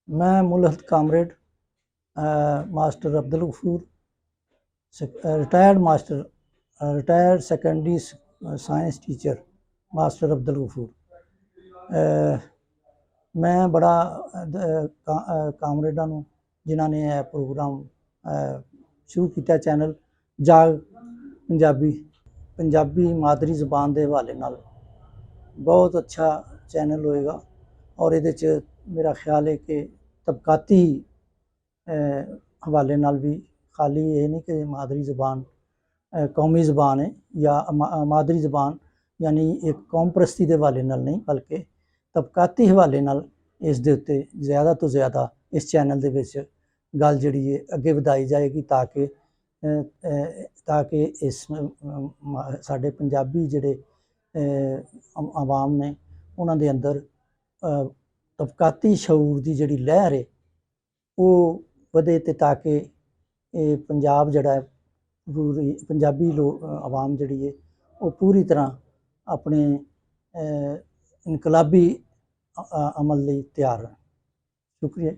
मैं मुलहत comrade master Abdul Ghafoor retired master retired secondary science teacher master Abdul Ghafoor. मैं बड़ा कामरेडा जिन्हों ने यह प्रोग्राम शुरू किया चैनल जाग पंजाबी पंजाबी मादरी जबान के हवाले नाल बहुत अच्छा चैनल होएगा और ये मेरा ख्याल है कि तबकाती हवाले नाल भी खाली ये नहीं कि मादरी ज़बान कौमी ज़बान है या मादरी ज़बान यानी एक कौम परस्ती के हवाले नाल नहीं बल्कि तबकाती हवाले नाल इस दे उत्ते ज़्यादा तो ज़्यादा इस चैनल दे विच गल जिहड़ी है अगे वधाई जाएगी ताकि इस साडे पंजाबी जिहड़े आवाम ने उन्हां दे अंदर तबकाती शऊर की जिहड़ी लहर है वो वधे ते ताकि पंजाब जिहड़ा है पूरी पंजाबी आवाम जिहड़ी है वो पूरी तरह अपने इनकलाबी अमल लई तैयार है। शुक्रिया।